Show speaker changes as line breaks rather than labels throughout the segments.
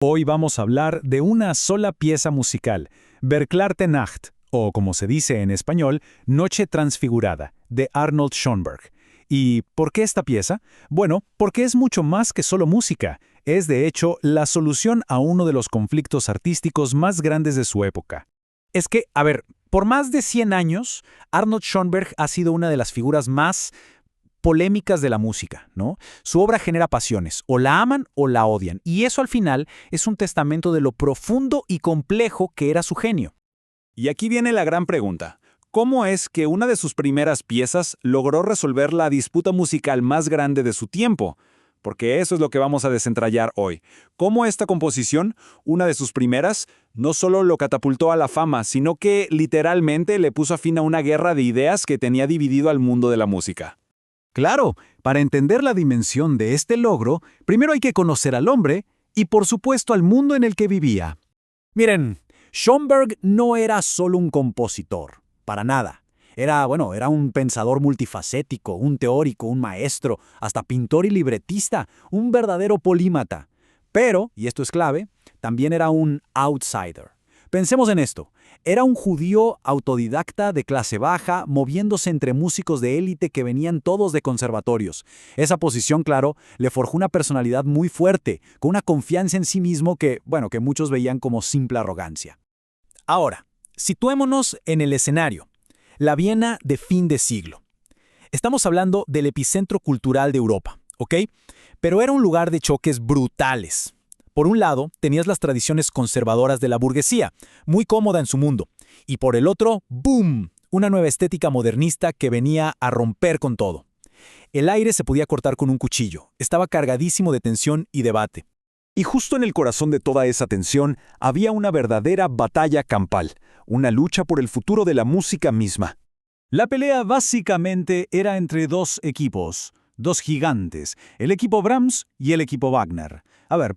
Hoy vamos a hablar de una sola pieza musical, Verklärte Nacht, o como se dice en español, Noche Transfigurada, de Arnold Schoenberg. ¿Y por qué esta pieza? Bueno, porque es mucho más que solo música. Es de hecho la solución a uno de los conflictos artísticos más grandes de su época. Es que, por más de 100 años, Arnold Schoenberg ha sido una de las figuras más polémicas de la música, ¿no? Su obra genera pasiones, o la aman o la odian, y eso al final es un testamento de lo profundo y complejo que era su genio.
Y aquí viene la gran pregunta. ¿Cómo es que una de sus primeras piezas logró resolver la disputa musical más grande de su tiempo? Porque eso es lo que vamos a desentrañar hoy. Cómo esta composición, una de sus primeras, no solo lo catapultó a la fama, sino que literalmente le puso fin a una guerra de ideas que tenía dividido al mundo de la música.
Claro, para entender la dimensión de este logro, primero hay que conocer al hombre y, por supuesto, al mundo en el que vivía. Miren, Schoenberg no era solo un compositor, para nada. Era un pensador multifacético, un teórico, un maestro, hasta pintor y libretista, un verdadero polímata. Pero, y esto es clave, también era un outsider. Pensemos en esto. Era un judío autodidacta de clase baja, moviéndose entre músicos de élite que venían todos de conservatorios. Esa posición, claro, le forjó una personalidad muy fuerte, con una confianza en sí mismo que muchos veían como simple arrogancia. Ahora, situémonos en el escenario. La Viena de fin de siglo. Estamos hablando del epicentro cultural de Europa, ¿ok? Pero era un lugar de choques brutales. Por un lado, tenías las tradiciones conservadoras de la burguesía, muy cómoda en su mundo. Y por el otro, ¡boom!, una nueva estética modernista que venía a romper con todo. El aire se podía cortar con un cuchillo. Estaba cargadísimo de tensión y debate.
Y justo en el corazón de toda esa tensión había una verdadera batalla campal, una lucha por el futuro de la música misma.
La pelea básicamente era entre dos equipos, dos gigantes, el equipo Brahms y el equipo Wagner.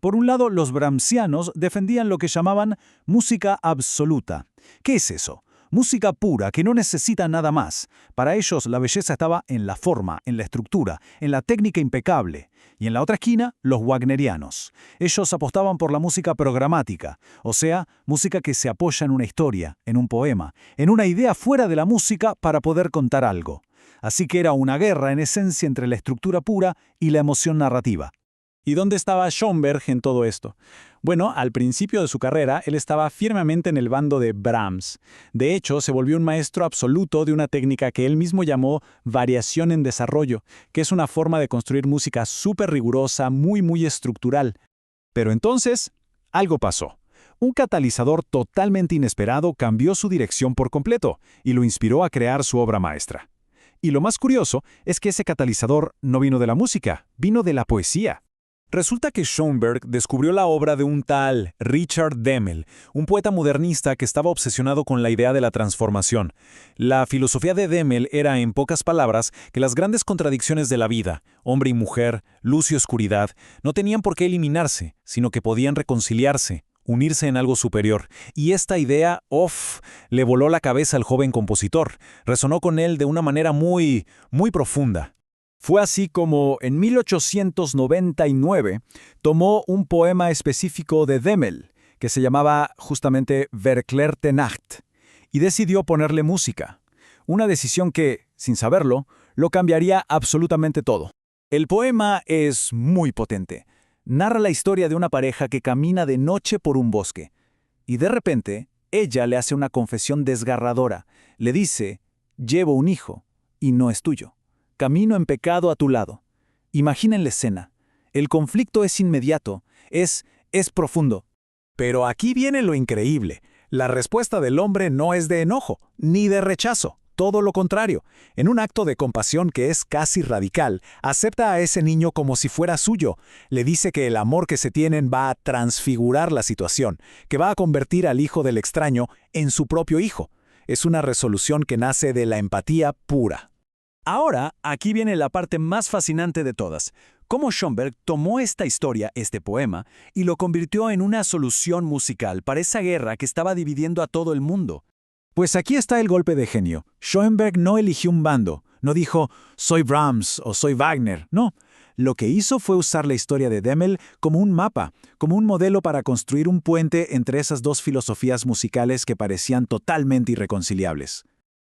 Por un lado, los brahmsianos defendían lo que llamaban música absoluta. ¿Qué es eso? Música pura, que no necesita nada más. Para ellos, la belleza estaba en la forma, en la estructura, en la técnica impecable. Y en la otra esquina, los wagnerianos. Ellos apostaban por la música programática, o sea, música que se apoya en una historia, en un poema, en una idea fuera de la música para poder contar algo. Así que era una guerra en esencia entre la estructura pura y la emoción narrativa. ¿Y dónde estaba Schoenberg en todo esto? Bueno, al principio de su carrera, él estaba firmemente en el bando de Brahms. De hecho, se volvió un maestro absoluto de una técnica que él mismo llamó variación en desarrollo, que es una forma de construir música súper rigurosa, muy estructural. Pero entonces, algo pasó. Un catalizador totalmente inesperado cambió su dirección por completo y lo inspiró a crear su obra maestra. Y lo más curioso es que ese catalizador no vino de la música, vino de la poesía. Resulta que Schoenberg descubrió la obra de un tal Richard Demel, un poeta modernista que estaba obsesionado con la idea de la transformación. La filosofía de Demel era, en pocas palabras, que las grandes contradicciones de la vida, hombre y mujer, luz y oscuridad, no tenían por qué eliminarse, sino que podían reconciliarse, unirse en algo superior. Y esta idea, le voló la cabeza al joven compositor. Resonó con él de una manera muy profunda. Fue así como en 1899 tomó un poema específico de Demel, que se llamaba justamente Verklärte Nacht, y decidió ponerle música. Una decisión que, sin saberlo, lo cambiaría absolutamente todo. El poema es muy potente. Narra la historia de una pareja que camina de noche por un bosque. Y de repente, ella le hace una confesión desgarradora. Le dice, llevo un hijo, y no es tuyo. Camino en pecado a tu lado. Imaginen la escena. El conflicto es inmediato, es profundo. Pero aquí viene lo increíble. La respuesta del hombre no es de enojo, ni de rechazo. Todo lo contrario. En un acto de compasión que es casi radical, acepta a ese niño como si fuera suyo. Le dice que el amor que se tienen va a transfigurar la situación, que va a convertir al hijo del extraño en su propio hijo. Es una resolución que nace de la empatía pura. Ahora, aquí viene la parte más fascinante de todas. Cómo Schoenberg tomó esta historia, este poema, y lo convirtió en una solución musical para esa guerra que estaba dividiendo a todo el mundo. Pues aquí está el golpe de genio. Schoenberg no eligió un bando, no dijo, soy Brahms o soy Wagner, no. Lo que hizo fue usar la historia de Demel como un mapa, como un modelo para construir un puente entre esas dos filosofías musicales que parecían totalmente irreconciliables.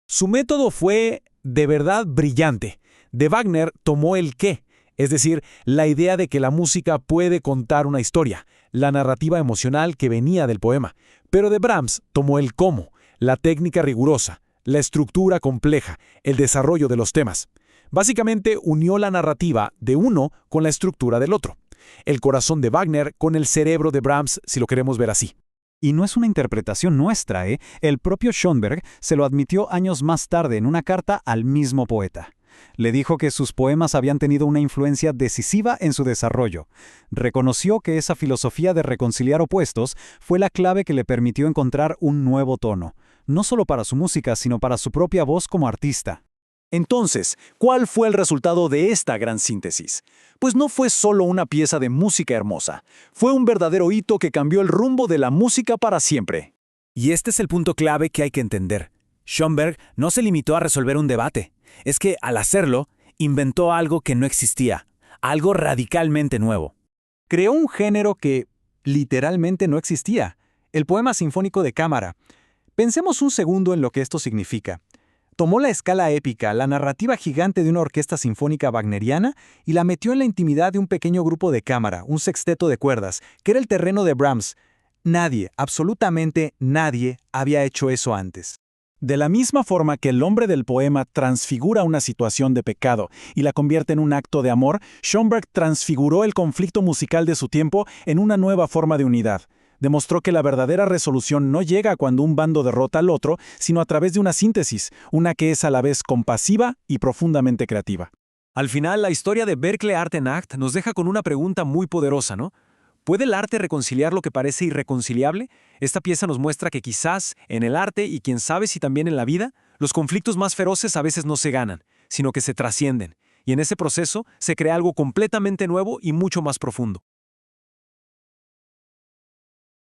Su método fue, de verdad, brillante. De Wagner tomó el qué, es decir, la idea de que la música puede contar una historia, la narrativa emocional que venía del poema. Pero de Brahms tomó el cómo, la técnica rigurosa, la estructura compleja, el desarrollo de los temas. Básicamente unió la narrativa de uno con la estructura del otro. El corazón de Wagner con el cerebro de Brahms, si lo queremos ver así.
Y no es una interpretación nuestra, ¿eh? El propio Schoenberg se lo admitió años más tarde en una carta al mismo poeta. Le dijo que sus poemas habían tenido una influencia decisiva en su desarrollo. Reconoció que esa filosofía de reconciliar opuestos fue la clave que le permitió encontrar un nuevo tono, no solo para su música, sino para su propia voz como artista. Entonces, ¿cuál fue el resultado de esta gran síntesis? Pues no fue solo una pieza de música hermosa, fue un verdadero hito que cambió el rumbo de la música para siempre.
Y este es el punto clave que hay que entender. Schoenberg no se limitó a resolver un debate. Es que, al hacerlo, inventó algo que no existía, algo radicalmente nuevo.
Creó un género que literalmente no existía, el poema sinfónico de cámara. Pensemos un segundo en lo que esto significa. Tomó la escala épica, la narrativa gigante de una orquesta sinfónica wagneriana y la metió en la intimidad de un pequeño grupo de cámara, un sexteto de cuerdas, que era el terreno de Brahms. Nadie, absolutamente nadie, había hecho eso antes. De la misma forma que el hombre del poema transfigura una situación de pecado y la convierte en un acto de amor, Schoenberg transfiguró el conflicto musical de su tiempo en una nueva forma de unidad. Demostró que la verdadera resolución no llega cuando un bando derrota al otro, sino a través de una síntesis, una que es a la vez compasiva y profundamente creativa.
Al final, la historia de Berkeley Art and Act nos deja con una pregunta muy poderosa, ¿no? ¿Puede el arte reconciliar lo que parece irreconciliable? Esta pieza nos muestra que quizás en el arte, y quién sabe si también en la vida, los conflictos más feroces a veces no se ganan, sino que se trascienden, y en ese proceso se crea algo completamente nuevo y mucho más profundo.